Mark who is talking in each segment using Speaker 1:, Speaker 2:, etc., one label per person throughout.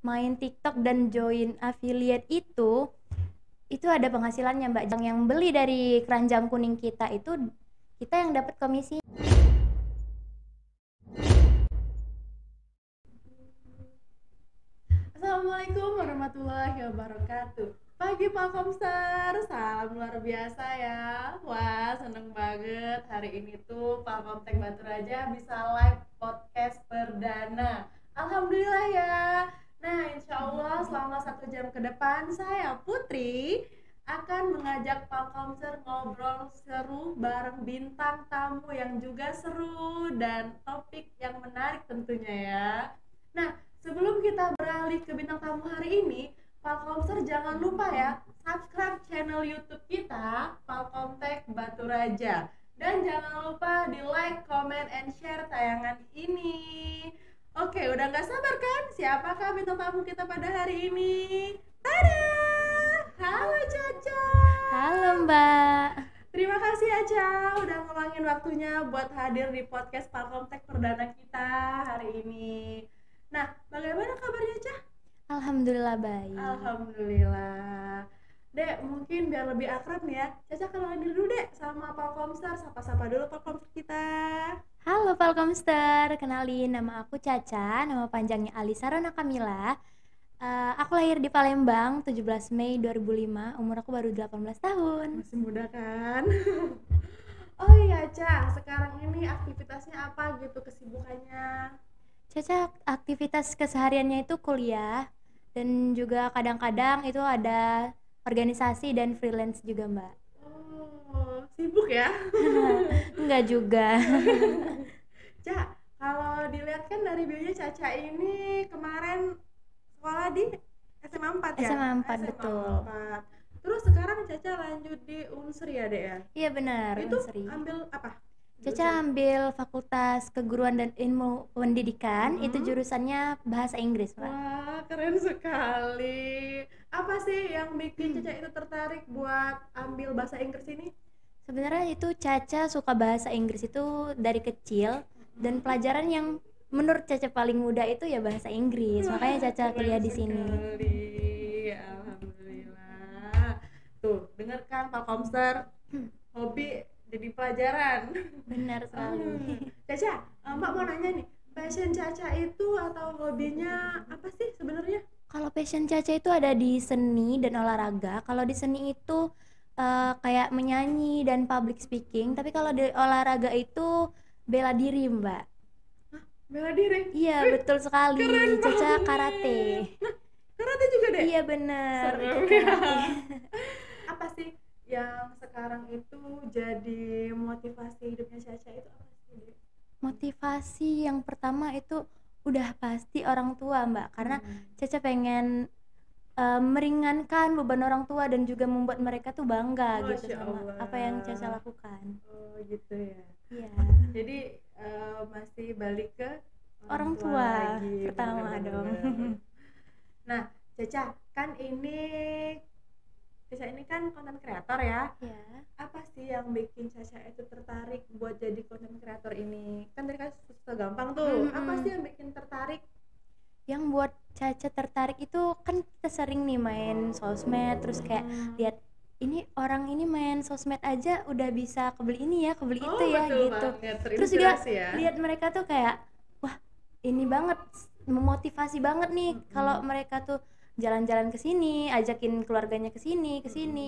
Speaker 1: main TikTok dan join affiliate itu ada penghasilannya Mbak. Yang beli dari keranjang kuning kita itu kita yang dapat komisi.
Speaker 2: Assalamualaikum warahmatullahi wabarakatuh. Pagi Pak Komster, salam luar biasa ya. Wah, seneng banget hari ini tuh Pak Komtek Batu Raja bisa live podcast perdana. Alhamdulillah ya. Nah, insya Allah selama 1 jam ke depan saya Putri akan mengajak Pak Komster ngobrol seru bareng bintang tamu yang juga seru dan topik yang menarik tentunya ya. Nah, sebelum kita beralih ke bintang tamu hari ini, Palkomster jangan lupa ya subscribe channel YouTube kita Palkomtek Batu Raja, dan jangan lupa di like, comment, and share tayangan ini. Oke, udah nggak sabar kan? Siapakah bintang tamu kita pada hari ini? Tada! Halo Caca.
Speaker 1: Halo Mbak.
Speaker 2: Terima kasih Aca udah ngeluangin waktunya buat hadir di podcast Palkomtek perdana kita hari ini. Nah, bagaimana kabarnya Cah?
Speaker 1: Alhamdulillah baik.
Speaker 2: Alhamdulillah. Dek, mungkin biar lebih akrab nih ya, Caca kenalin dulu Dek sama Palkomster. Sapa-sapa dulu Palkomster kita.
Speaker 1: Halo Palkomster, kenalin nama aku Caca, nama panjangnya Alisa Rona Kamila. Aku lahir di Palembang 17 Mei 2005, umur aku baru 18 tahun.
Speaker 2: Masih muda kan? Oh iya Cah, sekarang ini aktivitasnya apa gitu, kesibukannya?
Speaker 1: Caca aktivitas kesehariannya itu kuliah dan juga kadang-kadang itu ada organisasi dan freelance juga Mbak.
Speaker 2: Oh, sibuk ya?
Speaker 1: Enggak juga.
Speaker 2: Cak, kalau dilihat kan dari bionya Caca ini kemarin sekolah di SMA 4 ya?
Speaker 1: SMA 4 betul.
Speaker 2: 4. Terus sekarang Caca lanjut di Unsri ya Dek ya?
Speaker 1: Iya benar,
Speaker 2: Itu
Speaker 1: Unsri.
Speaker 2: ambil apa?
Speaker 1: Caca ambil Fakultas Keguruan dan Ilmu Pendidikan, itu jurusannya Bahasa Inggris, Pak.
Speaker 2: Wah, keren sekali. Apa sih yang bikin Caca itu tertarik buat ambil bahasa Inggris ini?
Speaker 1: Sebenarnya itu Caca suka bahasa Inggris itu dari kecil, dan pelajaran yang menurut Caca paling mudah itu ya bahasa Inggris. Makanya Caca kuliah di sini.
Speaker 2: Alhamdulillah. Tuh, dengarkan Pak Komster, hobi jadi pelajaran.
Speaker 1: Benar sekali.
Speaker 2: Caca, Mbak mau nanya nih, passion Caca itu atau hobinya apa sih sebenarnya?
Speaker 1: Kalau passion Caca itu ada di seni dan olahraga. Kalau di seni itu kayak menyanyi dan public speaking, tapi kalau di olahraga itu bela diri, Mbak.
Speaker 2: Hah, bela diri?
Speaker 1: Iya, betul sekali.
Speaker 2: Keren
Speaker 1: Caca
Speaker 2: banget.
Speaker 1: karate.
Speaker 2: Nah, karate juga deh?
Speaker 1: Iya benar.
Speaker 2: Seru
Speaker 1: ikut
Speaker 2: ya.
Speaker 1: karate.
Speaker 2: Apa sih yang sekarang itu jadi motivasi hidupnya Caca itu apa sih, Dek?
Speaker 1: Motivasi yang pertama itu udah pasti orang tua, Mbak, karena Caca pengen meringankan beban orang tua dan juga membuat mereka tuh bangga gitu
Speaker 2: Masya
Speaker 1: sama
Speaker 2: Allah.
Speaker 1: apa yang Caca lakukan.
Speaker 2: Oh gitu ya.
Speaker 1: Iya.
Speaker 2: Jadi masih balik ke
Speaker 1: Orang tua
Speaker 2: lagi,
Speaker 1: pertama
Speaker 2: bener-bener.
Speaker 1: dong.
Speaker 2: Nah, Caca, Caca ini kan konten kreator ya.
Speaker 1: Iya.
Speaker 2: Apa sih yang bikin Caca itu tertarik buat jadi konten kreator ini? Kan tadi kan susah gampang tuh. Apa sih yang bikin tertarik?
Speaker 1: Yang buat Caca tertarik itu kan kita sering nih main sosmed, terus kayak lihat ini orang ini main sosmed aja udah bisa kebeli ini ya, kebeli itu ya
Speaker 2: betul
Speaker 1: gitu.
Speaker 2: banget,
Speaker 1: Terus juga
Speaker 2: terinspirasi ya.
Speaker 1: lihat mereka tuh kayak wah ini banget, memotivasi banget nih kalau mereka tuh jalan-jalan ke sini, ajakin keluarganya ke sini,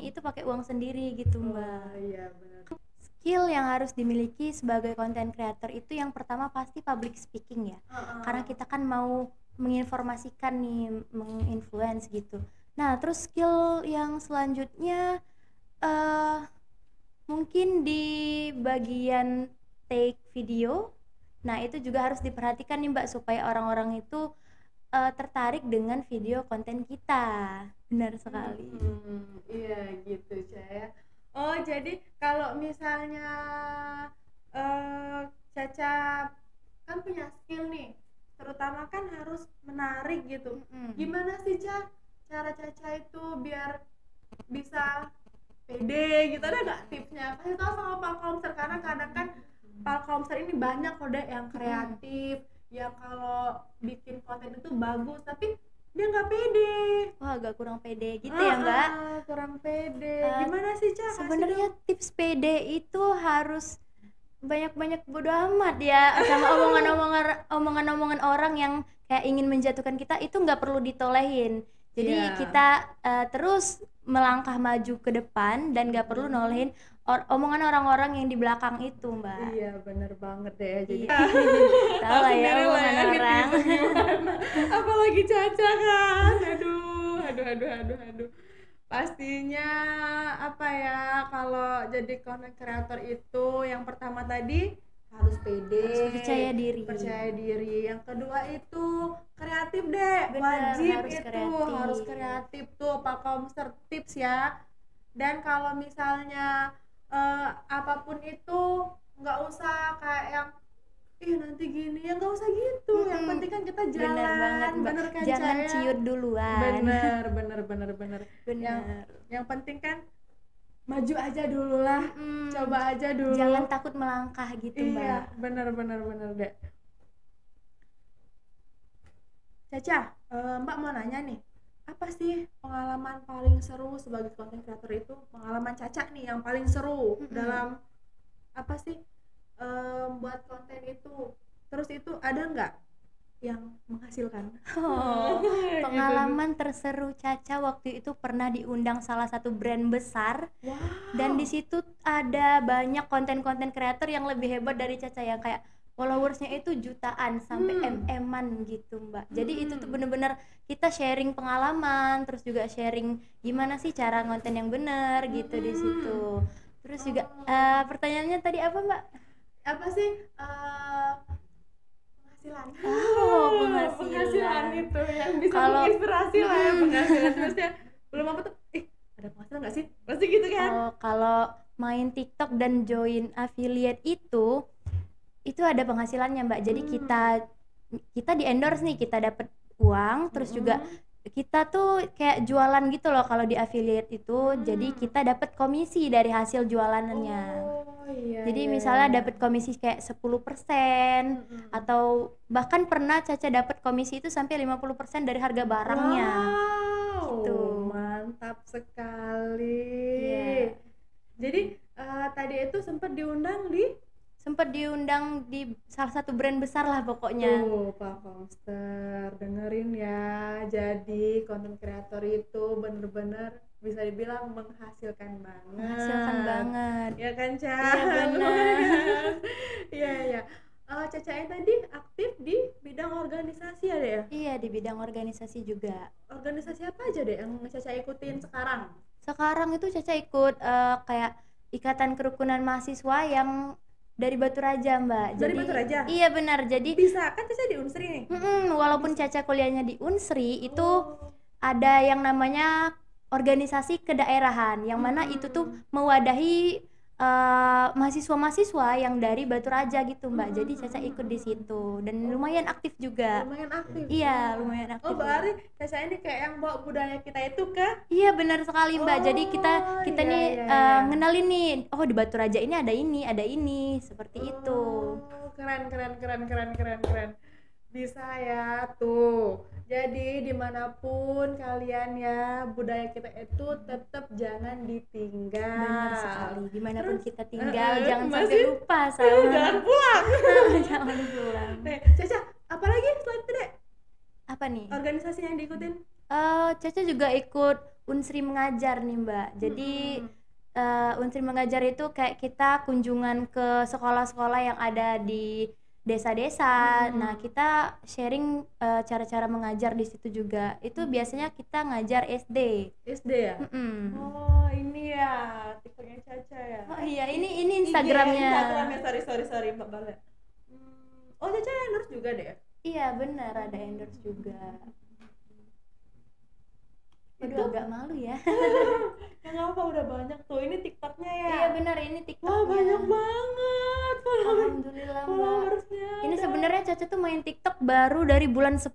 Speaker 1: itu pakai uang sendiri gitu, Mbak.
Speaker 2: Oh iya benar.
Speaker 1: Skill yang harus dimiliki sebagai content creator itu yang pertama pasti public speaking ya. Karena kita kan mau menginformasikan nih, menginfluence gitu. Nah, terus skill yang selanjutnya mungkin di bagian take video. Nah, itu juga harus diperhatikan nih, Mbak, supaya orang-orang itu tertarik dengan video konten kita. Benar sekali.
Speaker 2: Iya gitu Caya. Oh jadi kalau misalnya Caca kan punya skill nih, terutama kan harus menarik gitu. Gimana sih cara Caca itu biar bisa pede gitu, ada nggak tipsnya? Kasih tahu sama Pak Komser, karena kadang kan Pak Komser ini banyak kode yang kreatif, yang kalau bikin konten itu bagus tapi dia nggak pede.
Speaker 1: Wah, agak kurang pede gitu ya Mbak.
Speaker 2: Kurang pede.
Speaker 1: Eh,
Speaker 2: Gimana sih Cak?
Speaker 1: Sebenarnya tips pede itu harus banyak-banyak bodo amat ya sama omongan-omongan orang yang kayak ingin menjatuhkan kita, itu nggak perlu ditolehin. Jadi
Speaker 2: Iya.
Speaker 1: kita terus melangkah maju ke depan dan nggak perlu nolehin omongan orang-orang yang di belakang itu, Mbak.
Speaker 2: Iya bener banget deh. Jadi
Speaker 1: Iya. Tahu lah ya omongan orang.
Speaker 2: apalagi Caca kan. Aduh. Pastinya apa ya, kalau jadi content creator itu yang pertama tadi harus pede,
Speaker 1: Harus percaya diri.
Speaker 2: Yang kedua itu kreatif deh.
Speaker 1: Bener,
Speaker 2: Wajib
Speaker 1: harus
Speaker 2: itu
Speaker 1: kreatif.
Speaker 2: harus kreatif tuh Pak Komster tips ya. Dan kalau misalnya apapun itu nggak usah kayak yang nanti gini ya, nggak usah gitu. Yang penting kan kita jalan.
Speaker 1: Bener banget, Mbak.
Speaker 2: Bener kan,
Speaker 1: Jangan
Speaker 2: Caya?
Speaker 1: ciut duluan.
Speaker 2: Bener.
Speaker 1: Bener.
Speaker 2: Yang penting kan maju aja dulu lah. Coba aja dulu.
Speaker 1: Jangan takut melangkah gitu, Mbak.
Speaker 2: Iya, bener deh. Caca, Mbak mau nanya nih, apa sih pengalaman paling seru sebagai content creator itu? Pengalaman Caca nih yang paling seru dalam apa sih buat konten itu? Terus itu ada nggak yang menghasilkan?
Speaker 1: Pengalaman terseru Caca waktu itu pernah diundang salah satu brand besar.
Speaker 2: Wow.
Speaker 1: Dan di situ ada banyak konten-konten kreator yang lebih hebat dari Caca, yang kayak followersnya itu jutaan sampai MM-an gitu, Mbak. Jadi itu tuh bener-bener kita sharing pengalaman, terus juga sharing gimana sih cara konten yang bener gitu di situ. Terus juga pertanyaannya tadi apa, Mbak?
Speaker 2: Apa sih penghasilan?
Speaker 1: Penghasilan
Speaker 2: itu yang bisa
Speaker 1: Kalau-
Speaker 2: menginspirasi lah ya, penghasilan. Terusnya belum apa tuh, ada penghasilan nggak sih? Pasti gitu kan?
Speaker 1: Kalau main TikTok dan join affiliate itu ada penghasilannya, Mbak. Jadi kita di endorse nih, kita dapat uang, terus juga kita tuh kayak jualan gitu loh kalau di affiliate itu. Jadi kita dapat komisi dari hasil jualannya. Jadi misalnya dapat komisi kayak 10% atau bahkan pernah Caca dapat komisi itu sampai 50% dari harga barangnya.
Speaker 2: Wow,
Speaker 1: Gitu.
Speaker 2: mantap sekali.
Speaker 1: Iya.
Speaker 2: Jadi tadi itu sempat diundang
Speaker 1: di salah satu brand besar lah pokoknya.
Speaker 2: Tuh Pak Komster, dengerin ya. Jadi content creator itu bener-bener bisa dibilang menghasilkan banget. Ya kan, Ca?
Speaker 1: Iya, benar.
Speaker 2: Iya. Caca yang tadi aktif di bidang organisasi ada ya?
Speaker 1: Iya, di bidang organisasi juga.
Speaker 2: Organisasi apa aja deh yang Caca ikutin sekarang?
Speaker 1: Sekarang itu Caca ikut kayak Ikatan Kerukunan Mahasiswa yang dari Batu Raja, Mbak.
Speaker 2: Dari Batu Raja?
Speaker 1: Iya benar. Jadi
Speaker 2: Bisa kan Caca di Unsri nih?
Speaker 1: walaupun Caca kuliahnya di Unsri, itu ada yang namanya organisasi kedaerahan, yang mana itu tuh mewadahi mahasiswa-mahasiswa yang dari Batu Raja gitu, Mbak. Jadi Caca ikut di situ dan lumayan aktif juga.
Speaker 2: Lumayan aktif.
Speaker 1: Iya, lumayan aktif.
Speaker 2: Berarti Caca ini kayak yang bawa budaya kita itu ke?
Speaker 1: Iya, benar sekali, Mbak. Jadi kita
Speaker 2: iya,
Speaker 1: nih
Speaker 2: iya.
Speaker 1: ngenalin nih, oh di Batu Raja ini ada ini, seperti itu.
Speaker 2: Keren. Bisa ya tuh. Jadi dimanapun kalian ya, budaya kita itu tetap jangan ditinggal.
Speaker 1: Benar sekali. Dimanapun
Speaker 2: Terus,
Speaker 1: kita tinggal, jangan sampai
Speaker 2: masih-
Speaker 1: lupa sama.
Speaker 2: Jangan pulang.
Speaker 1: Jangan pulang.
Speaker 2: Nih, Caca, apalagi selain itu deh
Speaker 1: Apa nih?
Speaker 2: organisasi yang diikutin?
Speaker 1: Caca juga ikut Unsri Mengajar nih, Mbak. Jadi Unsri Mengajar itu kayak kita kunjungan ke sekolah-sekolah yang ada di desa-desa. Nah, kita sharing cara-cara mengajar di situ juga. Itu biasanya kita ngajar SD.
Speaker 2: SD ya?
Speaker 1: Mm-mm.
Speaker 2: Oh, ini ya TikToknya Caca ya?
Speaker 1: Oh iya, ini Instagramnya.
Speaker 2: Sorry Mbak Bala. Oh, Caca endorse juga deh.
Speaker 1: Iya benar, ada endorse juga. Waduh,
Speaker 2: Itu?
Speaker 1: agak malu ya.
Speaker 2: Ya nggak apa, udah banyak tuh. Ini TikToknya ya?
Speaker 1: Iya benar, ini TikToknya.
Speaker 2: Wah, banyak banget
Speaker 1: Alhamdulillah, Mbak.
Speaker 2: followersnya.
Speaker 1: Ini sebenarnya Caca tuh main TikTok baru dari bulan 10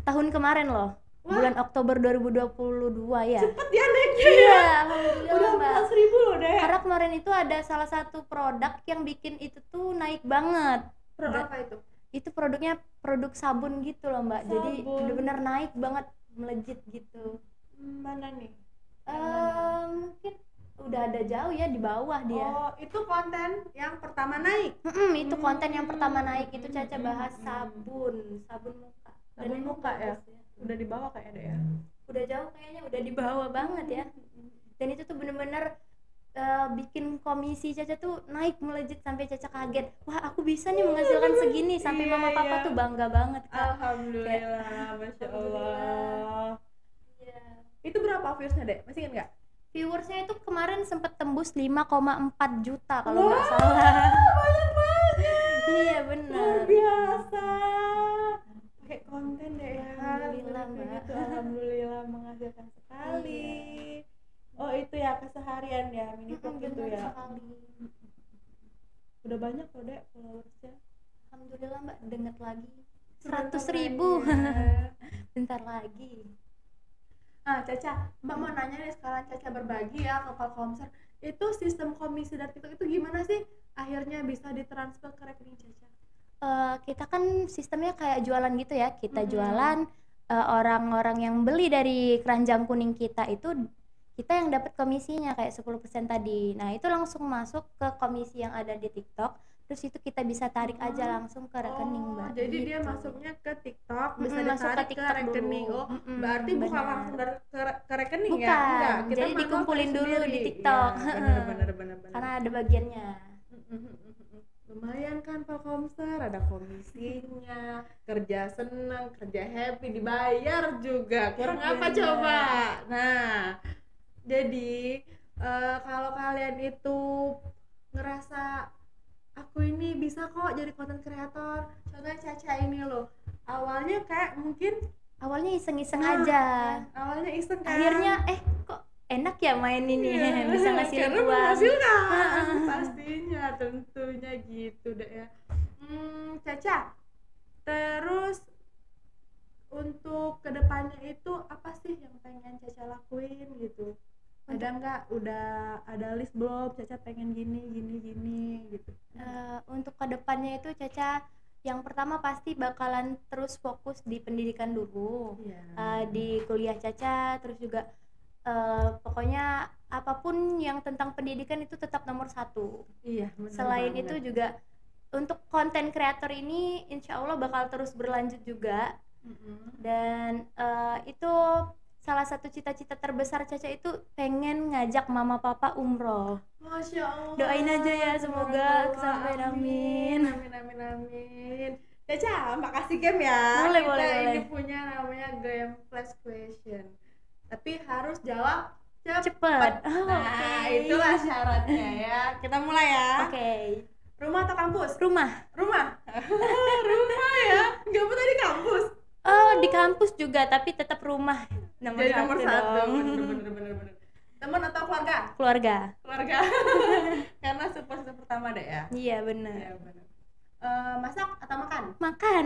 Speaker 1: tahun kemarin loh.
Speaker 2: Wah.
Speaker 1: Bulan Oktober 2022 ya.
Speaker 2: Cepet ya naiknya
Speaker 1: Iya,
Speaker 2: ya?
Speaker 1: alhamdulillah,
Speaker 2: Udah
Speaker 1: Mbak.
Speaker 2: 14.000 loh deh.
Speaker 1: Karena kemarin itu ada salah satu produk yang bikin itu tuh naik banget.
Speaker 2: Produk apa itu?
Speaker 1: Itu produknya produk sabun gitu loh Mbak. Jadi
Speaker 2: Sabun.
Speaker 1: bener-bener naik banget, melejit gitu.
Speaker 2: Mana nih? Yang mana?
Speaker 1: Mungkin udah ada jauh ya di bawah dia.
Speaker 2: Oh, itu konten yang pertama naik.
Speaker 1: Itu konten yang pertama naik itu Caca bahas sabun muka. Dan
Speaker 2: Sabun
Speaker 1: emang
Speaker 2: muka ya?
Speaker 1: bagus
Speaker 2: Udah di bawah kayaknya deh ya.
Speaker 1: Udah jauh kayaknya, udah di bawah banget ya. Dan itu tuh bener-bener bikin komisi Caca tuh naik melejit sampai Caca kaget. Wah, aku bisa nih menghasilkan segini sampai
Speaker 2: Iya,
Speaker 1: mama papa
Speaker 2: iya.
Speaker 1: tuh bangga banget Kak.
Speaker 2: Alhamdulillah, Masya Allah.
Speaker 1: Iya.
Speaker 2: Itu berapa views-nya dek? Masih ingat nggak?
Speaker 1: Viewersnya itu kemarin sempet tembus 5,4 juta kalau nggak
Speaker 2: Wah,
Speaker 1: salah.
Speaker 2: banyak banget.
Speaker 1: Iya
Speaker 2: Luar
Speaker 1: benar.
Speaker 2: biasa. Pakai konten deh ya.
Speaker 1: Alhamdulillah,
Speaker 2: Begitu,
Speaker 1: Mbak.
Speaker 2: alhamdulillah menghasilkan sekali. Oh itu ya keseharian ya mini vlog itu
Speaker 1: Benar
Speaker 2: ya.
Speaker 1: sekali.
Speaker 2: Udah banyak loh dek followersnya.
Speaker 1: Alhamdulillah Mbak, denger lagi
Speaker 2: Sebentar
Speaker 1: 100.000
Speaker 2: lagi ya.
Speaker 1: bentar lagi.
Speaker 2: Caca, Mbak mau nanya nih sekarang Caca berbagi ya ke Palkomser. Itu sistem komisi dari TikTok itu gimana sih? Akhirnya bisa ditransfer ke rekening Caca?
Speaker 1: Kita kan sistemnya kayak jualan gitu ya. Kita jualan, orang-orang yang beli dari keranjang kuning kita itu kita yang dapat komisinya kayak 10% tadi. Nah, itu langsung masuk ke komisi yang ada di TikTok. Terus itu kita bisa tarik aja langsung ke rekening, Mbak.
Speaker 2: Jadi
Speaker 1: gitu.
Speaker 2: dia masuknya ke TikTok, bisa
Speaker 1: masuk ke
Speaker 2: ditarik ke
Speaker 1: TikTok
Speaker 2: rekening.
Speaker 1: dulu.
Speaker 2: Oh, berarti bukan
Speaker 1: benar.
Speaker 2: langsung ke rekening
Speaker 1: Bukan,
Speaker 2: ya? Enggak, kita
Speaker 1: jadi
Speaker 2: manual
Speaker 1: dikumpulin
Speaker 2: tarik
Speaker 1: dulu di
Speaker 2: sendiri.
Speaker 1: TikTok.
Speaker 2: Ya, benar.
Speaker 1: Karena ada bagiannya.
Speaker 2: Lumayan kan Palkomser, ada komisinya, kerja senang, kerja happy, dibayar juga. Kurang apa
Speaker 1: Benar.
Speaker 2: coba? Nah, jadi kalau kalian itu ngerasa aku ini bisa kok jadi content creator, contohnya Caca ini loh, awalnya kayak mungkin
Speaker 1: Awalnya iseng-iseng aja.
Speaker 2: awalnya iseng kan,
Speaker 1: Akhirnya kok enak ya main ini, bisa ngasilin
Speaker 2: karena
Speaker 1: uang.
Speaker 2: menghasilkan pastinya, tentunya gitu deh ya. Caca, terus untuk kedepannya itu apa sih yang pengen Caca lakuin gitu? Ada nggak, udah ada list belum? Caca pengen gini gitu.
Speaker 1: Untuk kedepannya itu Caca yang pertama pasti bakalan terus fokus di pendidikan dulu. Di kuliah Caca, terus juga pokoknya apapun yang tentang pendidikan itu tetap nomor 1.
Speaker 2: Iya, benar
Speaker 1: Selain
Speaker 2: banget.
Speaker 1: itu juga untuk konten kreator ini insya Allah bakal terus berlanjut juga. Dan itu salah satu cita-cita terbesar Caca itu pengen ngajak mama papa umroh.
Speaker 2: Masya Allah.
Speaker 1: Doain aja ya, semoga kesampaian. Amin.
Speaker 2: Caca, makasih game ya.
Speaker 1: Boleh,
Speaker 2: Kita
Speaker 1: boleh,
Speaker 2: ini
Speaker 1: boleh.
Speaker 2: punya namanya game flash question. Tapi harus jawab
Speaker 1: Cepet.
Speaker 2: Nah, itulah syaratnya ya. Kita mulai ya.
Speaker 1: Oke.
Speaker 2: Rumah atau kampus?
Speaker 1: Rumah.
Speaker 2: Rumah. Rumah ya. Gak pernah di kampus.
Speaker 1: Di kampus juga, tapi tetap rumah
Speaker 2: Jadi nomor 1
Speaker 1: dong.
Speaker 2: Bener. Teman atau keluarga?
Speaker 1: Keluarga.
Speaker 2: Karena support pertama deh ya.
Speaker 1: Iya benar.
Speaker 2: Iya benar. Masak atau makan?
Speaker 1: Makan.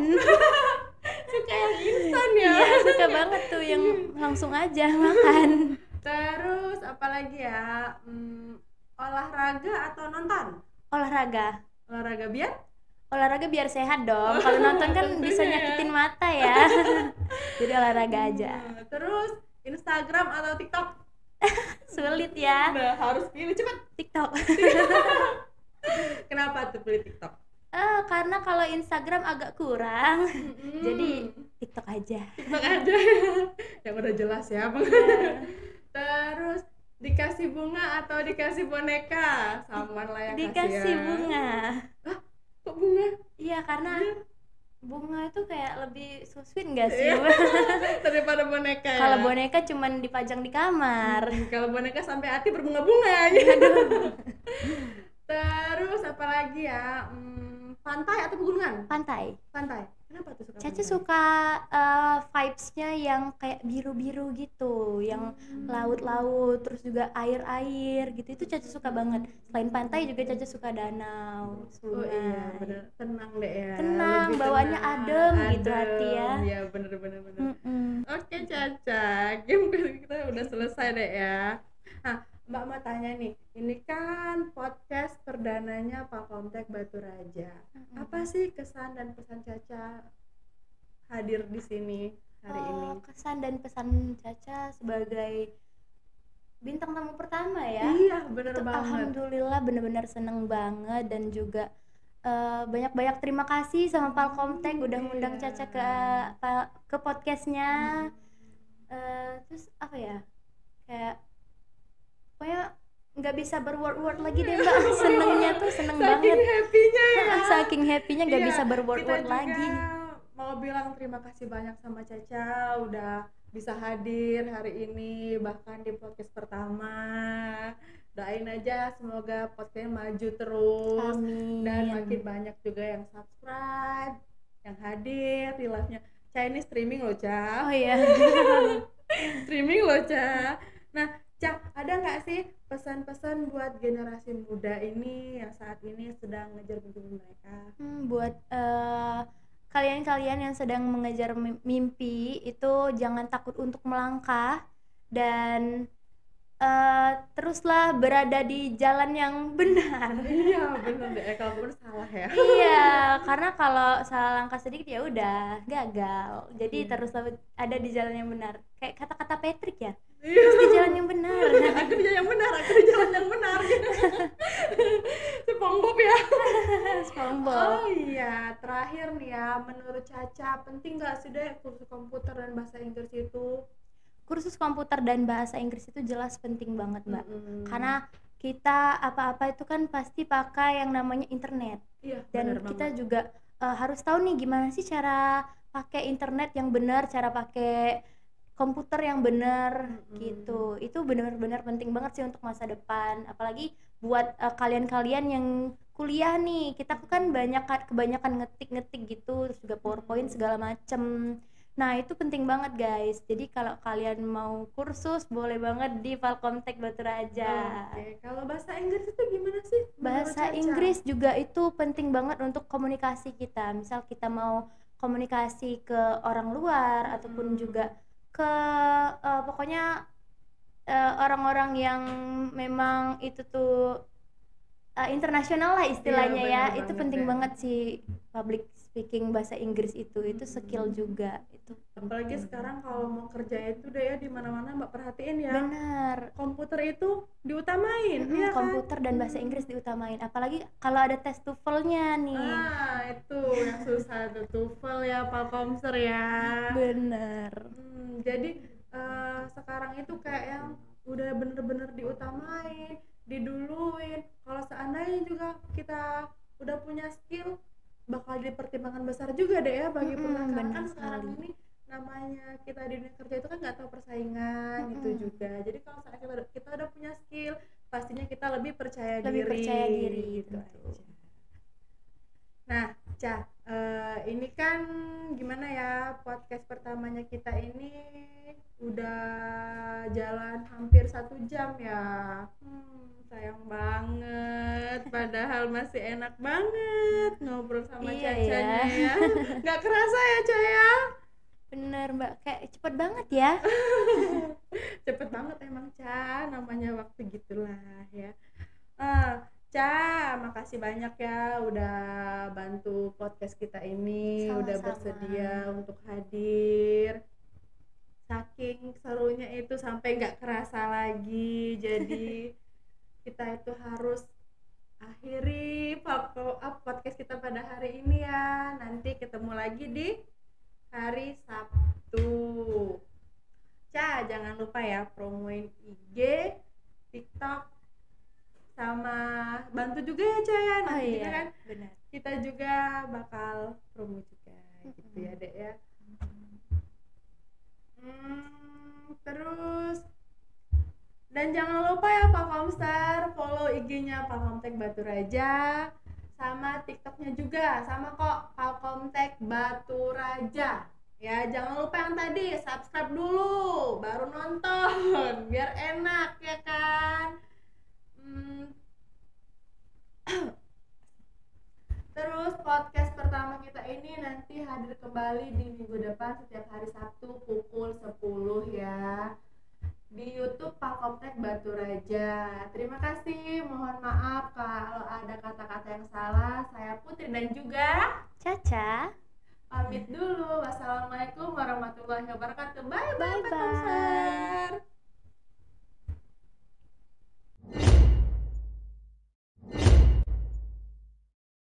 Speaker 2: Suka yang instan ya.
Speaker 1: Iya, suka banget tuh yang langsung aja makan.
Speaker 2: Terus apalagi ya? Olahraga atau nonton?
Speaker 1: Olahraga
Speaker 2: Biar
Speaker 1: sehat dong. Kalau nonton kan bisa nyakitin mata ya. Jadi olahraga aja.
Speaker 2: Terus Instagram atau TikTok?
Speaker 1: Sulit ya.
Speaker 2: Nah, harus pilih cepet.
Speaker 1: TikTok.
Speaker 2: Kenapa tuh pilih TikTok?
Speaker 1: Karena kalau Instagram agak kurang. Jadi TikTok aja.
Speaker 2: TikTok aja. Yang udah jelas ya. Terus dikasih bunga atau dikasih boneka? Samaan lah yang
Speaker 1: Dikasih bunga.
Speaker 2: Kok bunga?
Speaker 1: Iya, karena bunga itu kayak lebih so sweet nggak sih?
Speaker 2: Daripada boneka ya?
Speaker 1: Kalau boneka cuman dipajang di kamar.
Speaker 2: Kalau boneka sampai hati berbunga-bunga gitu. Terus apa lagi ya? Pantai atau pegunungan?
Speaker 1: Pantai.
Speaker 2: Kenapa tuh suka
Speaker 1: Caca
Speaker 2: pantai?
Speaker 1: suka vibes-nya yang kayak biru-biru gitu, yang laut-laut, terus juga air-air gitu. Itu Caca suka banget. Selain pantai juga Caca suka danau, sungai.
Speaker 2: Oh iya, bener. Tenang deh ya.
Speaker 1: Tenang,
Speaker 2: Lebih
Speaker 1: bawaannya
Speaker 2: tenang.
Speaker 1: adem gitu hati ya.
Speaker 2: Iya, bener. Oke Caca, game kita udah selesai deh ya. Nah, Mbak mau tanya nih, ini kan podcast perdananya Pak Komtek Batu Raja. Apa sih kesan dan pesan Caca hadir di sini hari ini?
Speaker 1: Kesan dan pesan Caca sebagai bintang tamu pertama ya.
Speaker 2: Iya, bener
Speaker 1: Itu
Speaker 2: banget.
Speaker 1: alhamdulillah bener-bener seneng banget, dan juga banyak-banyak terima kasih sama Palkomtek udah ngundang
Speaker 2: Iya.
Speaker 1: Caca ke podcastnya. Terus apa ya, kayak pokoknya nggak bisa berword-word lagi deh Mbak. Senengnya tuh seneng
Speaker 2: Saking
Speaker 1: banget.
Speaker 2: happy-nya ya.
Speaker 1: Saking happy-nya nggak
Speaker 2: Iya,
Speaker 1: bisa
Speaker 2: kita
Speaker 1: berword-word
Speaker 2: juga
Speaker 1: lagi.
Speaker 2: mau bilang terima kasih banyak sama Caca udah bisa hadir hari ini, bahkan di podcast pertama. Doain aja semoga podcastnya maju terus.
Speaker 1: Amin.
Speaker 2: Dan makin banyak juga yang subscribe, yang hadir di live-nya. Ca, ini streaming loh, Ca.
Speaker 1: Oh iya.
Speaker 2: Streaming loh, Ca. Nah, Ca, ada nggak sih pesan-pesan buat generasi muda ini yang saat ini sedang ngejar mimpi mereka?
Speaker 1: Buat kalian-kalian yang sedang mengejar mimpi itu jangan takut untuk melangkah, dan teruslah berada di jalan yang benar.
Speaker 2: Iya, bener deh. Kalaupun salah ya.
Speaker 1: Iya, karena kalau salah langkah sedikit ya udah gagal. Jadi terus ada di jalan yang benar. Kayak kata-kata Patrick ya. Terus di jalan yang benar.
Speaker 2: Aku di jalan yang benar, aku di jalan yang benar. SpongeBob ya.
Speaker 1: SpongeBob.
Speaker 2: Oh iya, terakhir nih ya, menurut Caca penting nggak sih deh kursus komputer dan bahasa Inggris itu?
Speaker 1: Kursus komputer dan bahasa Inggris itu jelas penting banget Mbak. Karena kita apa-apa itu kan pasti pakai yang namanya internet.
Speaker 2: Iya,
Speaker 1: dan kita juga harus tahu nih gimana sih cara pakai internet yang benar, cara pakai komputer yang benar gitu. Itu benar-benar penting banget sih untuk masa depan, apalagi buat kalian-kalian yang kuliah nih. Kita kan kebanyakan ngetik gitu, terus juga PowerPoint segala macem. Nah itu penting banget guys. Jadi kalau kalian mau kursus boleh banget di Palkomtek Batu Raja.
Speaker 2: Oke, kalau bahasa Inggris itu gimana sih?
Speaker 1: Bahasa Inggris juga itu penting banget untuk komunikasi kita. Misal kita mau komunikasi ke orang luar ataupun juga ke pokoknya orang-orang yang memang itu tuh internasional lah istilahnya ya. Itu penting banget sih public speaking bahasa Inggris itu skill juga itu.
Speaker 2: Apalagi sekarang kalau mau kerja itu deh ya di mana-mana Mbak perhatiin ya.
Speaker 1: Benar.
Speaker 2: Komputer itu diutamain, ya kan?
Speaker 1: Komputer dan bahasa Inggris diutamain. Apalagi kalau ada tes TOEFL-nya nih.
Speaker 2: Itu yang susah tuh TOEFL ya, Palkomser ya.
Speaker 1: Bener.
Speaker 2: Jadi sekarang itu kayak yang udah bener-bener diutamain, diduluin. Kalau seandainya juga kita udah punya skill, bakal dipertimbangkan besar juga deh ya bagi perusahaan. Kan sekarang ini namanya kita di dunia kerja itu kan nggak tahu persaingan gitu juga. Jadi kalau saat kita udah punya skill, pastinya kita lebih percaya diri gitu aja. Nah, Ca, ini kan gimana ya, podcast pertamanya kita ini udah jalan hampir 1 jam ya. Sayang banget, padahal masih enak banget ngobrol sama Cacanya ya. Nggak kerasa ya, Ca ya?
Speaker 1: Bener Mbak, kayak cepet banget ya.
Speaker 2: Cepet banget emang, Ca, namanya waktu gitulah ya. Ca, makasih banyak ya udah bantu podcast kita ini. Sama-sama. Udah bersedia untuk hadir. Saking serunya itu sampai nggak kerasa lagi. Jadi kita itu harus akhiri podcast kita pada hari ini ya. Nanti ketemu lagi di hari Sabtu. Ca, jangan lupa ya promoin IG, TikTok, sama bantu juga ya Ca ya. Nanti juga kan benar. Kita juga bakal promo juga gitu ya Dek ya. Terus dan jangan lupa ya Pak Komstar follow IG-nya Palkomtek Batu Raja, sama TikToknya juga sama kok Palkomtek Batu Raja ya. Jangan lupa yang tadi subscribe dulu baru nonton biar enak ya kan. Terus podcast pertama kita ini nanti hadir kembali di minggu depan setiap hari Sabtu pukul 10 ya di YouTube Pakomtek Batu Raja. Terima kasih, mohon maaf kalau ada kata-kata yang salah. Saya Putri dan juga
Speaker 1: Caca.
Speaker 2: pamit dulu. Wassalamualaikum warahmatullahi wabarakatuh. Bye bye,
Speaker 1: Bye
Speaker 2: Pakomster.
Speaker 1: bye.